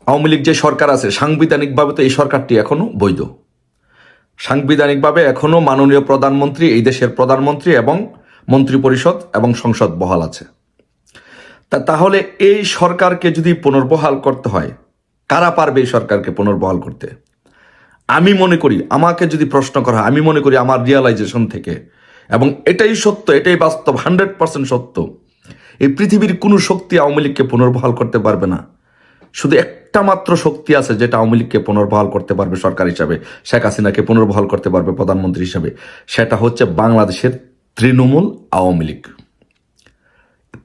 আওয়ামী লীগ যে সরকার আছে সাংবিধানিকভাবে তো এই সরকারটি এখনো বৈধ। সাংবিধানিকভাবে এখনো মাননীয় প্রধানমন্ত্রী, এই দেশের প্রধানমন্ত্রী এবং মন্ত্রিপরিষদ এবং সংসদ বহাল আছে। তাহলে এই সরকারকে যদি পুনর্বহাল করতে হয়, কারা পারবে এই সরকারকে পুনর্বহাল করতে? আমি মনে করি, আমাকে যদি প্রশ্ন করা হয়, আমি মনে করি আমার রিয়ালাইজেশন থেকে, এবং এটাই সত্য, এটাই বাস্তব, 100% সত্য, এই পৃথিবীর কোনো শক্তি আওয়ামী লীগকে পুনর্বহাল করতে পারবে না। শুধু একটা মাত্র শক্তি আছে যেটা আওয়ামী লীগকে পুনর্বহাল করতে পারবে সরকার হিসাবে, শেখ হাসিনাকে পুনর্বহাল করতে পারবে প্রধানমন্ত্রী হিসাবে, সেটা হচ্ছে বাংলাদেশের তৃণমূল আওয়ামী লীগ,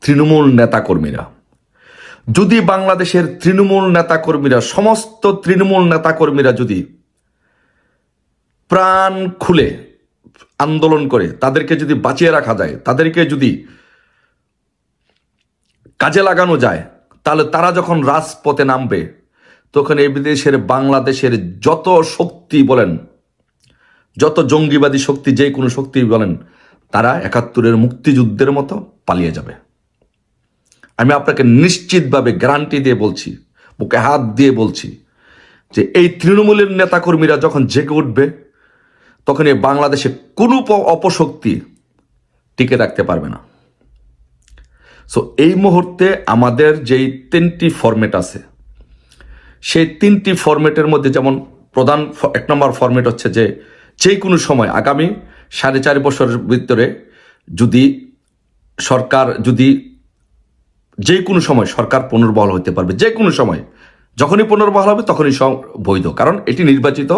তৃণমূল নেতাকর্মীরা। যদি বাংলাদেশের তৃণমূল নেতাকর্মীরা, সমস্ত তৃণমূল নেতাকর্মীরা যদি প্রাণ খুলে আন্দোলন করে, তাদেরকে যদি বাঁচিয়ে রাখা যায়, তাদেরকে যদি কাজে লাগানো যায়, তাহলে তারা যখন রাজপথে নামবে, তখন এই বিদেশের বাংলাদেশের যত শক্তি বলেন, যত জঙ্গিবাদী শক্তি, যে কোনো শক্তি বলেন, তারা 71-এর মুক্তিযুদ্ধের মতো পালিয়ে যাবে। আমি আপনাকে নিশ্চিতভাবে গ্যারান্টি দিয়ে বলছি, বুকে হাত দিয়ে বলছি, যে এই তৃণমূলের নেতাকর্মীরা যখন জেগে উঠবে, তখন এই বাংলাদেশে কোনো অপশক্তি টিকে রাখতে পারবে না। সো এই মুহূর্তে আমাদের যেই 3টি ফরম্যাট আছে, সেই 3টি ফরম্যাটের মধ্যে যেমন প্রধান 1 নম্বর ফরম্যাট হচ্ছে যে কোনো সময় আগামী 4.5 বছরের ভিতরে যদি সরকার, যে কোনো সময় সরকার পুনর্বহাল হতে পারবে, যে কোনো সময়, যখনই পুনর্বহাল হবে তখনই বৈধ, কারণ এটি নির্বাচিত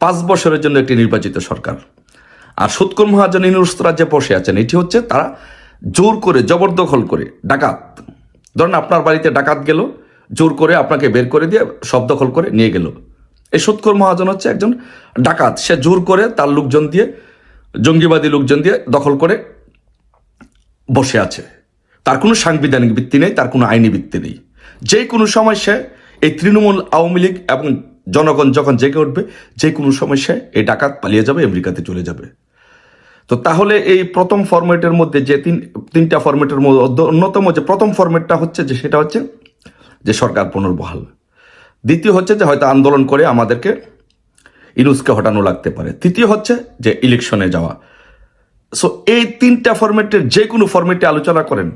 5 বছরের জন্য একটি নির্বাচিত সরকার। আর সুৎখোর মহাজন ইউনুসরা যে বসে আছেন, এটি হচ্ছে তারা জোর করে, জবরদখল করে, ডাকাত, ধরেন আপনার বাড়িতে ডাকাত গেল, জোর করে আপনাকে বের করে দিয়ে সব দখল করে নিয়ে গেল। এই সুৎখোর মহাজন হচ্ছে একজন ডাকাত, সে জোর করে তার লোকজন দিয়ে, জঙ্গিবাদী লোকজন দিয়ে দখল করে বসে আছে। তার কোনো সাংবিধানিক ভিত্তি নেই, তার কোনো আইনি ভিত্তি নেই। যে কোনো সময় সে, এই তৃণমূল আওয়ামী লীগ এবং জনগণ যখন জেগে উঠবে, যে কোনো সময় সে এই ডাকাত পালিয়ে যাবে, আমেরিকাতে চলে যাবে। তো তাহলে এই প্রথম ফরম্যাটের মধ্যে যে তিনটা ফরম্যাটের মধ্যে অন্যতম যে প্রথম ফরম্যাটটা হচ্ছে যে সেটা হচ্ছে যে সরকার পুনর্বহাল। দ্বিতীয় হচ্ছে যে হয়তো আন্দোলন করে আমাদেরকে ইউনুসকে হটানো লাগতে পারে। তৃতীয় হচ্ছে যে ইলেকশনে যাওয়া। সো এই 3টা ফরম্যাটের যে কোনো ফরম্যাটে আলোচনা করেন,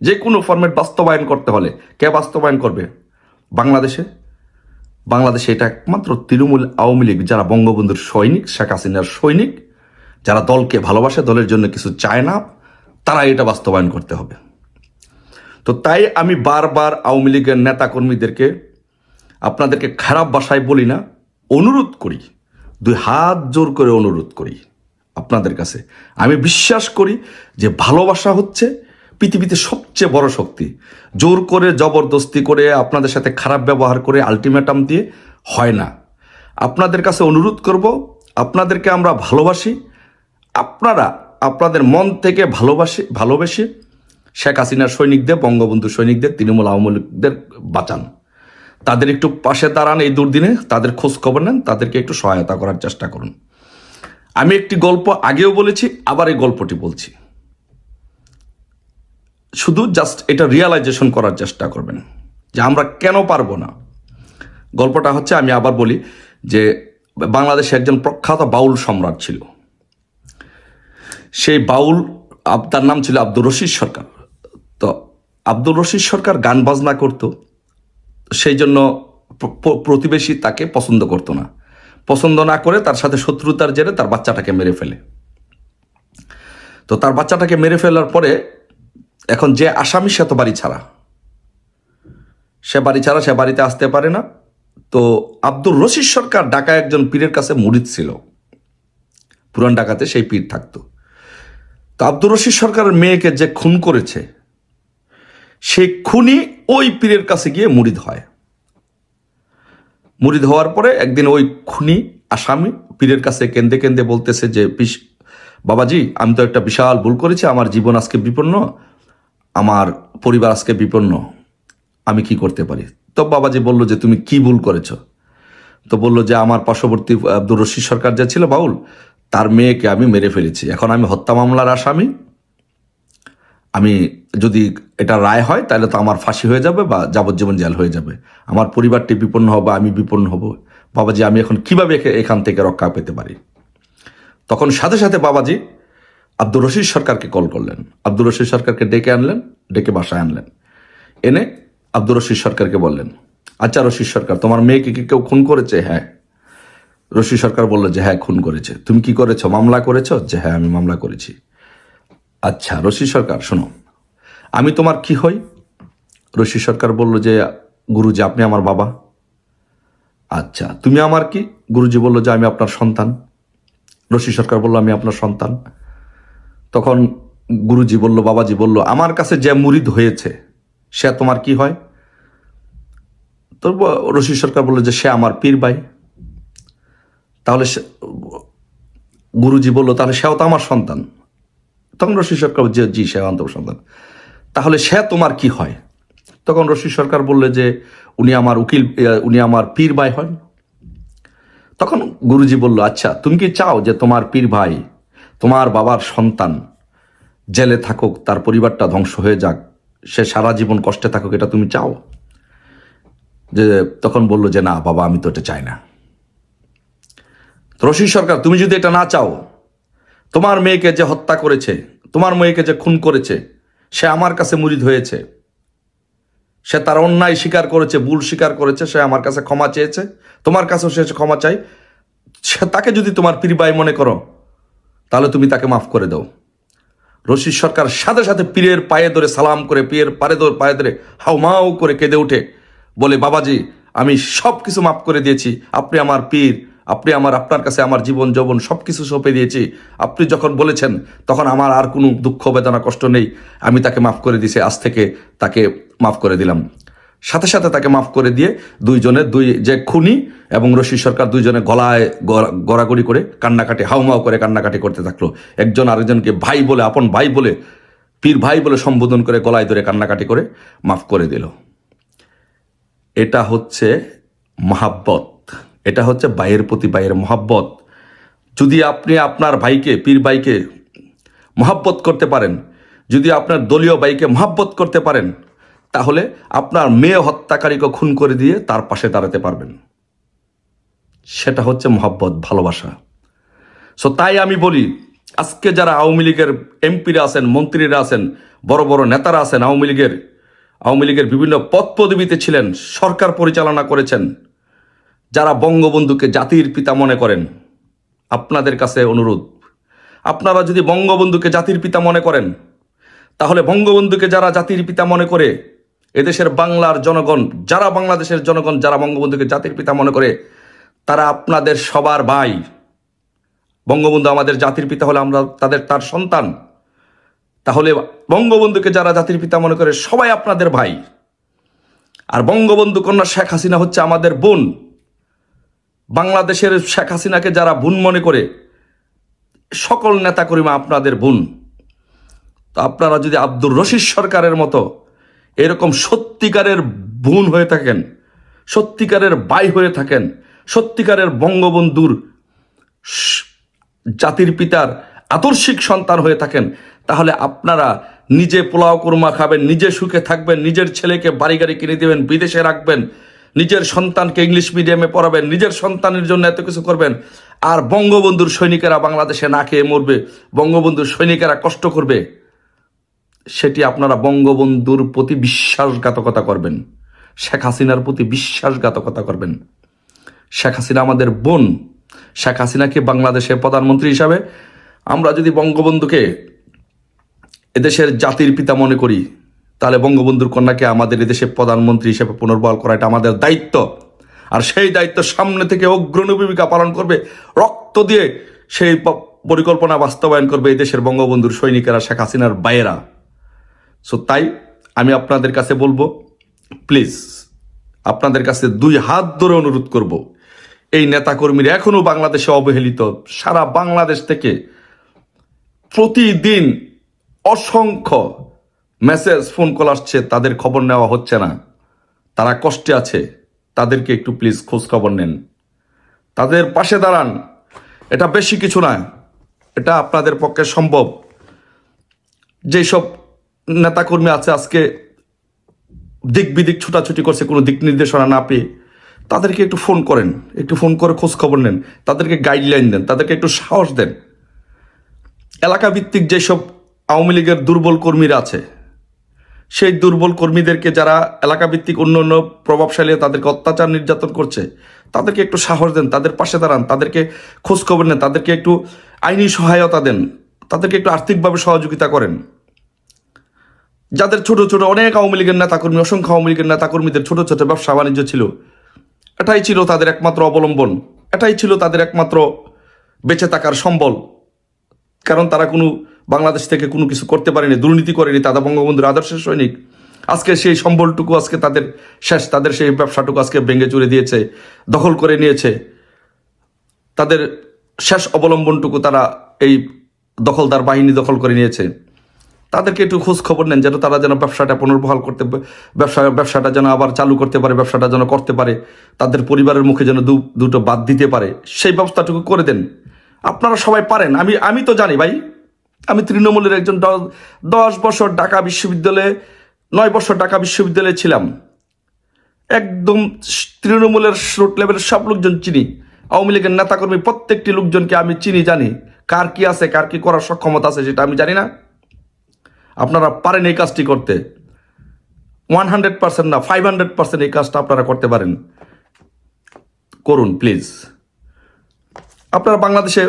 যে কোনো ফরম্যাট বাস্তবায়ন করতে হলে কে বাস্তবায়ন করবে? বাংলাদেশে এটা একমাত্র তৃণমূল আওয়ামী লীগ, যারা বঙ্গবন্ধুর সৈনিক, শেখ হাসিনার সৈনিক, যারা দলকে ভালোবাসে, দলের জন্য কিছু চায় না, তারা এটা বাস্তবায়ন করতে হবে। তো তাই আমি বারবার আওয়ামী লীগের নেতাকর্মীদেরকে, আপনাদেরকে খারাপ ভাষায় বলি না, অনুরোধ করি, 2 হাত জোর করে অনুরোধ করি আপনাদের কাছে। আমি বিশ্বাস করি যে ভালোবাসা হচ্ছে পৃথিবীতে সবচেয়ে বড় শক্তি। জোর করে, জবরদস্তি করে, আপনাদের সাথে খারাপ ব্যবহার করে, আলটিমেটাম দিয়ে হয় না। আপনাদের কাছে অনুরোধ করব, আপনাদেরকে আমরা ভালোবাসি, আপনারা আপনাদের মন থেকে ভালোবেসে শেখ হাসিনার সৈনিকদের, বঙ্গবন্ধুর সৈনিকদের, তৃণমূল আওয়ামী লীগদের বাঁচান, তাদের একটু পাশে দাঁড়ান, এই দুর্দিনে তাদের খোঁজ খবর নেন, তাদেরকে একটু সহায়তা করার চেষ্টা করুন। আমি একটি গল্প আগেও বলেছি, আবার এই গল্পটি বলছি, শুধু জাস্ট এটা রিয়ালাইজেশন করার চেষ্টা করবেন যে আমরা কেন পারবো না। গল্পটা হচ্ছে, আমি আবার বলি, যে বাংলাদেশে একজন প্রখ্যাত বাউল সম্রাট ছিল। সেই বাউল, তার নাম ছিল আব্দুর রশিদ সরকার। তো আব্দুর রশিদ সরকার গান বাজনা করতো, সেই জন্য প্রতিবেশী তাকে পছন্দ করতো না। পছন্দ না করে তার সাথে শত্রুতার জেরে তার বাচ্চাটাকে মেরে ফেলে। তো তার বাচ্চাটাকে মেরে ফেলার পরে এখন যে আসামি, সে তো বাড়ি ছাড়া, সে বাড়িতে আসতে পারে না। তো আব্দুর রশিদ সরকার ঢাকায় একজন পীরের কাছে মুরিদ ছিল, পুরান ঢাকাতে সেই পীর থাকতো। তো আব্দুর রশিদ সরকারের মেয়েকে যে খুন করেছে, সেই খুনি ওই পীরের কাছে গিয়ে মুরিদ হয়। মুরিদ হওয়ার পরে একদিন ওই খুনি আসামি পীরের কাছে কেঁদে কেঁদে বলতেছে যে, বাবাজি, আমি তো একটা বিশাল ভুল করেছি, আমার জীবন আজকে বিপন্ন, আমার পরিবার আজকে বিপন্ন, আমি কি করতে পারি? তো বাবাজি বলল যে, তুমি কি ভুল করেছো? তো বলল যে, আমার পার্শ্ববর্তী আব্দুর রশিদ সরকার যে ছিল বাউল, তার মেয়েকে আমি মেরে ফেলেছি, এখন আমি হত্যা মামলার আসামি, আমি যদি এটা রায় হয় তাহলে তো আমার ফাঁসি হয়ে যাবে বা যাবজ্জীবন জেল হয়ে যাবে, আমার পরিবারটি বিপন্ন হবে, আমি বিপন্ন হব। বাবাজি আমি এখন কিভাবে এখান থেকে রক্ষা পেতে পারি? তখন সাথে সাথে বাবাজি আব্দুর রশিদ সরকারকে কল করলেন, আব্দুর রশিদ সরকারকে ডেকে আনলেন, ডেকে বাসায় আনলেন, এনে আব্দুর রশিদ সরকারকে বললেন, আচ্ছা রশিদ সরকার, তোমার মেয়েকে কি কেউ খুন করেছে? হ্যাঁ। রশিদ সরকার বলল যে হ্যাঁ খুন করেছে। তুমি কি করেছো? মামলা করেছো? যে হ্যাঁ আমি মামলা করেছি। আচ্ছা রশিদ সরকার শোনো, আমি তোমার কি হই? রশিদ সরকার বলল যে গুরুজি আপনি আমার বাবা। আচ্ছা তুমি আমার কি? গুরুজি বলল যে আমি আপনার সন্তান। রশিদ সরকার বলল আমি আপনার সন্তান। তখন গুরুজি বলল, বাবাজি বলল, আমার কাছে যে মুরিদ হয়েছে সে তোমার কি হয়? তো রশিদ সরকার বলল যে সে আমার পীর ভাই। তাহলে গুরুজি বলল তাহলে সেও তো আমার সন্তান। তখন রশিদ সরকার যে জি সে আমার সন্তান। তাহলে সে তোমার কি হয়? তখন রশিদ সরকার বললে যে উনি আমার উকিল, উনি আমার পীর ভাই হন। তখন গুরুজি বলল, আচ্ছা তুমি কি চাও যে তোমার পীর ভাই, তোমার বাবার সন্তান জেলে থাকুক, তার পরিবারটা ধ্বংস হয়ে যাক, সে সারা জীবন কষ্টে থাকুক, এটা তুমি চাও? যে তখন বলল যে না বাবা আমি তো এটা চাই না। রশিদ সরকার তুমি যদি এটা না চাও, তোমার মেয়েকে যে হত্যা করেছে, তোমার মেয়েকে যে খুন করেছে, সে আমার কাছে মুরিদ হয়েছে, সে তার অন্যায় স্বীকার করেছে, ভুল স্বীকার করেছে, সে আমার কাছে ক্ষমা চেয়েছে, তোমার কাছেও সে ক্ষমা চাই, সে তাকে যদি তোমার পীর ভাই মনে করো তাহলে তুমি তাকে মাফ করে দাও। রশিদ সরকার সাথে সাথে পীরের পায়ে ধরে সালাম করে, পীরের পায়ে ধরে হাউমাউ করে কেঁদে উঠে বলে, বাবাজি আমি সব কিছু মাফ করে দিয়েছি, আপনি আমার পীর, আপনি আপনার কাছে আমার জীবন যৌবন সব কিছু সঁপে দিয়েছি, আপনি যখন বলেছেন তখন আমার আর কোনো দুঃখ বেদনা কষ্ট নেই, আমি তাকে মাফ করে দিয়েছি, আজ থেকে তাকে মাফ করে দিলাম। সাথে সাথে তাকে মাফ করে দিয়ে দুই যে খুনি এবং রশিদ সরকার দুইজনে গলায় গড়াগড়ি করে কান্নাকাটি, হাউমাউ করে কান্নাকাটি করতে থাকলো। একজন আরেকজনকে ভাই বলে, আপন ভাই বলে, পীর ভাই বলে সম্বোধন করে গলায় ধরে কান্নাকাটি করে মাফ করে দিল। এটা হচ্ছে মহাব্বত, এটা হচ্ছে ভাইয়ের প্রতি ভাইয়ের মহাব্বত। যদি আপনি আপনার ভাইকে, পীর ভাইকে মহাব্বত করতে পারেন, যদি আপনার দলীয় ভাইকে মহাব্বত করতে পারেন, তাহলে আপনার মেয়ে হত্যাকারীকে খুন করে দিয়ে তার পাশে দাঁড়াতে পারবেন। সেটা হচ্ছে মহাব্বত, ভালোবাসা। সো তাই আমি বলি, আজকে যারা আওয়ামী লীগের এমপিরা আছেন, মন্ত্রীরা আছেন, বড় বড় নেতারা আছেন, আওয়ামী লীগের বিভিন্ন পদ পদবিতে ছিলেন, সরকার পরিচালনা করেছেন, যারা বঙ্গবন্ধুকে জাতির পিতা মনে করেন, আপনাদের কাছে অনুরোধ, আপনারা যদি বঙ্গবন্ধুকে জাতির পিতা মনে করেন, তাহলে বঙ্গবন্ধুকে যারা জাতির পিতা মনে করে, এদেশের বাংলার জনগণ, যারা বাংলাদেশের জনগণ যারা বঙ্গবন্ধুকে জাতির পিতা মনে করে, তারা আপনাদের সবার ভাই। বঙ্গবন্ধু আমাদের জাতির পিতা হলে আমরা তার সন্তান। তাহলে বঙ্গবন্ধুকে যারা জাতির পিতা মনে করে সবাই আপনাদের ভাই। আর বঙ্গবন্ধু কন্যা শেখ হাসিনা হচ্ছে আমাদের বোন। বাংলাদেশের শেখ হাসিনাকে যারা বোন মনে করে, সকল নেতাকর্মী আপনাদের বোন। তো আপনারা যদি আব্দুর রশিদ সরকারের মতো এরকম সত্যিকারের বোন হয়ে থাকেন, সত্যিকারের ভাই হয়ে থাকেন, সত্যিকারের বঙ্গবন্ধুর জাতির পিতার আদর্শিক সন্তান হয়ে থাকেন, তাহলে আপনারা নিজে পোলাও কুরমা খাবেন, নিজে সুখে থাকবেন, নিজের ছেলেকে বাড়ি গাড়ি কিনে দেবেন, বিদেশে রাখবেন, নিজের সন্তানকে ইংলিশ মিডিয়ামে পড়াবেন, নিজের সন্তানের জন্য এত কিছু করবেন। আর বঙ্গবন্ধুর সৈনিকেরা বাংলাদেশে না খেয়ে মরবে, বঙ্গবন্ধুর সৈনিকেরা কষ্ট করবে, সেটি আপনারা বঙ্গবন্ধুর প্রতি বিশ্বাসঘাতকতা করবেন, শেখ হাসিনার প্রতি বিশ্বাসঘাতকতা করবেন। শেখ হাসিনা আমাদের বোন। শেখ হাসিনাকে বাংলাদেশের প্রধানমন্ত্রী হিসাবে আমরা যদি বঙ্গবন্ধুকে এদেশের জাতির পিতা মনে করি, তাহলে বঙ্গবন্ধুর কন্যাকে আমাদের এদেশের প্রধানমন্ত্রী হিসেবে পুনর্বহাল করা এটা আমাদের দায়িত্ব। আর সেই দায়িত্ব সামনে থেকে অগ্রণী ভূমিকা পালন করবে, রক্ত দিয়ে সেই পরিকল্পনা বাস্তবায়ন করবে এদেশের বঙ্গবন্ধুর সৈনিকেরা, শেখ হাসিনার ভাইয়েরা। সো তাই আমি আপনাদের কাছে বলবো, প্লিজ আপনাদের কাছে দুই হাত ধরে অনুরোধ করব, এই নেতাকর্মীরা এখনো বাংলাদেশে অবহেলিত। সারা বাংলাদেশ থেকে প্রতিদিন অসংখ্য মেসেজ, ফোন কল আসছে, তাদের খবর নেওয়া হচ্ছে না, তারা কষ্টে আছে, তাদেরকে একটু প্লিজ খোঁজ খবর নেন, তাদের পাশে দাঁড়ান। এটা বেশি কিছু না, এটা আপনাদের পক্ষে সম্ভব। যেসব নেতাকর্মী আছে আজকে দিক বিদিক ছুটাছুটি করছে কোনো দিক নির্দেশনা না পেয়ে, তাদেরকে একটু ফোন করেন, একটু ফোন করে খোঁজ খবর নেন, তাদেরকে গাইডলাইন দেন, তাদেরকে একটু সাহস দেন। এলাকা ভিত্তিক যেসব আওয়ামী লীগের দুর্বল কর্মীরা আছে, সেই দুর্বল কর্মীদেরকে যারা এলাকা ভিত্তিক অন্য অন্য প্রভাবশালী তাদেরকে অত্যাচার নির্যাতন করছে, তাদেরকে একটু সাহস দেন, তাদের পাশে দাঁড়ান, তাদেরকে খোঁজ খবর নেন, তাদেরকে একটু আইনি সহায়তা দেন, তাদেরকে একটু আর্থিকভাবে সহযোগিতা করেন। যাদের ছোট ছোট অনেক আওয়ামী লীগের নেতাকর্মী, অসংখ্য আওয়ামী লীগের নেতাকর্মীদের ছোট ছোট ব্যবসা বাণিজ্য ছিল, এটাই ছিল তাদের একমাত্র অবলম্বন, এটাই ছিল তাদের একমাত্র বেঁচে থাকার সম্বল। কারণ তারা কোনো বাংলাদেশ থেকে কোনো কিছু করতে পারেনি, দুর্নীতি করেনি, তাদের বঙ্গবন্ধুর আদর্শের সৈনিক। আজকে সেই সম্বলটুকু আজকে তাদের শেষ, তাদের সেই ব্যবসাটুকু আজকে ভেঙে চুরে দিয়েছে, দখল করে নিয়েছে। তাদের শেষ অবলম্বনটুকু তারা এই দখলদার বাহিনী দখল করে নিয়েছে। তাদেরকে একটু খোঁজ খবর নেন, যেন তারা যেন ব্যবসাটা পুনর্বহাল করতে, ব্যবসাটা যেন আবার চালু করতে পারে, ব্যবসাটা যেন করতে পারে, তাদের পরিবারের মুখে যেন দুটো বাদ দিতে পারে, সেই ব্যবস্থাটুকু করে দেন। আপনারা সবাই পারেন, আমি তো জানি ভাই, আমি তৃণমূলের একজন 10 বছর ঢাকা বিশ্ববিদ্যালয়ে 9 বছর ঢাকা বিশ্ববিদ্যালয়ে ছিলাম। একদম তৃণমূলের স্রোত লেভেলের সব লোকজন চিনি, আওয়ামী লীগের নেতাকর্মী প্রত্যেকটি লোকজনকে আমি চিনি, জানি কার কি আছে, কার কি করার সক্ষমতা আছে সেটা আমি জানি না। আপনারা পারেন এই কাজটি করতে, 100% না 500% এই কাজটা আপনারা করতে পারেন, করুন প্লিজ। আপনারা বাংলাদেশে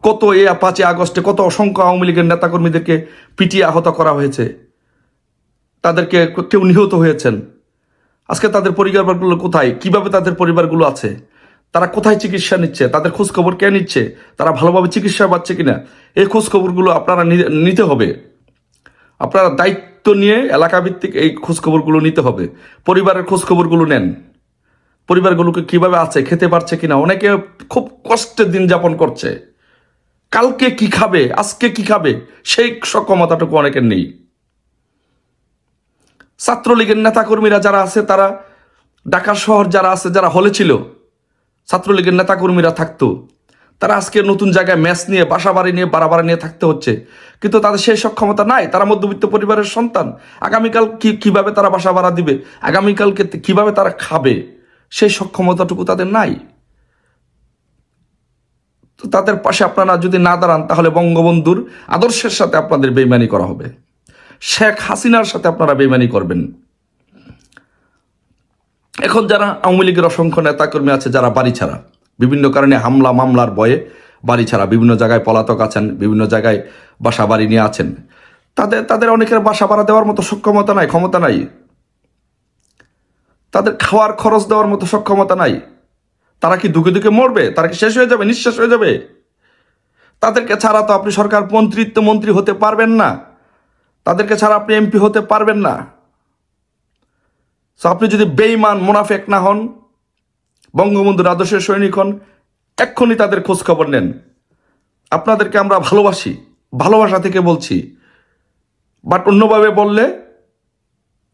কত এই 5 আগস্টে কত অসংখ্য আওয়ামী লীগের নেতাকর্মীদেরকে পিটিয়ে আহত করা হয়েছে, তাদেরকে কেউ নিহত হয়েছেন। আজকে তাদের পরিবারগুলো কোথায়, কিভাবে তাদের পরিবারগুলো আছে, তারা কোথায় চিকিৎসা নিচ্ছে, তাদের খোঁজখবর কে নিচ্ছে, তারা ভালোভাবে চিকিৎসা পাচ্ছে কিনা, এই খোঁজখবরগুলো আপনারা নিতে হবে। আপনারা দায়িত্ব নিয়ে এলাকা ভিত্তিক এই খোঁজখবরগুলো নিতে হবে। পরিবারের খোঁজখবরগুলো নেন, পরিবারগুলোকে কিভাবে আছে, খেতে পারছে কিনা। অনেকে খুব কষ্টের দিন যাপন করছে, কালকে কি খাবে, আজকে কি খাবে, সেই সক্ষমতাটুকু অনেকের নেই। ছাত্রলীগের নেতাকর্মীরা যারা আছে, তারা ঢাকা শহর যারা আছে, যারা হলে ছিল, ছাত্রলীগের নেতাকর্মীরা থাকতো, তারা আজকে নতুন জায়গায় মেস নিয়ে, বাসা বাড়ি নিয়ে, ভাড়া নিয়ে থাকতে হচ্ছে, কিন্তু তাদের সেই সক্ষমতা নাই। তারা মধ্যবিত্ত পরিবারের সন্তান, আগামীকাল কিভাবে তারা বাসা ভাড়া দিবে, আগামীকালকে কিভাবে তারা খাবে, সেই সক্ষমতাটুকু তাদের নাই। তো তাদের পাশে আপনারা যদি না দাঁড়ান, তাহলে বঙ্গবন্ধুর আদর্শের সাথে আপনাদের বেইমানি করা হবে, শেখ হাসিনার সাথে আপনারা বেইমানি করবেন। এখন যারা আওয়ামী লীগের অসংখ্য নেতাকর্মী আছে, যারা বাড়ি ছাড়া, বিভিন্ন কারণে হামলা মামলার ভয়ে বাড়ি ছাড়া, বিভিন্ন জায়গায় পলাতক আছেন, বিভিন্ন জায়গায় বাসা বাড়ি নিয়ে আছেন, তাদের অনেকের বাসা ভাড়া দেওয়ার মতো সক্ষমতা নাই, ক্ষমতা নাই, তাদের খাওয়ার খরচ দেওয়ার মতো সক্ষমতা নাই। তারা কি দুঃখে দুঃখে মরবে, তারা কি শেষ হয়ে যাবে, নিঃশেষ হয়ে যাবে? তাদেরকে ছাড়া তো আপনি সরকার মন্ত্রী হতে পারবেন না, তাদেরকে ছাড়া আপনি এমপি হতে পারবেন না। আপনি যদি বেঈমান মুনাফেক না হন, বঙ্গবন্ধুর আদর্শের সৈনিক হন, এক্ষুনি তাদের খোঁজ খবর নেন। আপনাদেরকে আমরা ভালোবাসি, ভালোবাসা থেকে বলছি, বাট অন্যভাবে বললে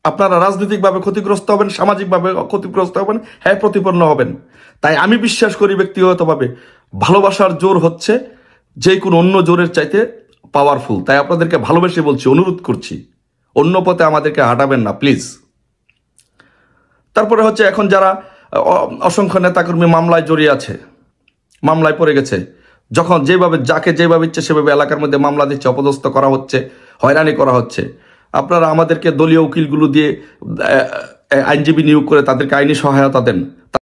আপনারা রাজনৈতিকভাবে ক্ষতিগ্রস্ত হবেন, সামাজিকভাবে ক্ষতিগ্রস্ত হবেন, হ্যাঁ প্রতিপন্ন হবেন। তাই আমি বিশ্বাস করি ব্যক্তিগতভাবে, ভালোবাসার জোর হচ্ছে যে কোনো অন্য জোরের চাইতে পাওয়ারফুল। তাই আপনাদেরকে ভালোবেসে বলছি, অনুরোধ করছি, অন্য পথে আমাদেরকে হাঁটাবেন না প্লিজ। তারপরে হচ্ছে এখন যারা অসংখ্য নেতাকর্মী মামলায় জড়িয়ে আছে, মামলায় পড়ে গেছে, যখন যাকে যেভাবে ইচ্ছে সেভাবে এলাকার মধ্যে মামলা দিচ্ছে, অপদস্থ করা হচ্ছে, হয়রানি করা হচ্ছে। আপনারা আমাদেরকে দলীয় উকিলগুলো দিয়ে আইনজীবী নিয়োগ করে তাদেরকে আইনি সহায়তা দেন।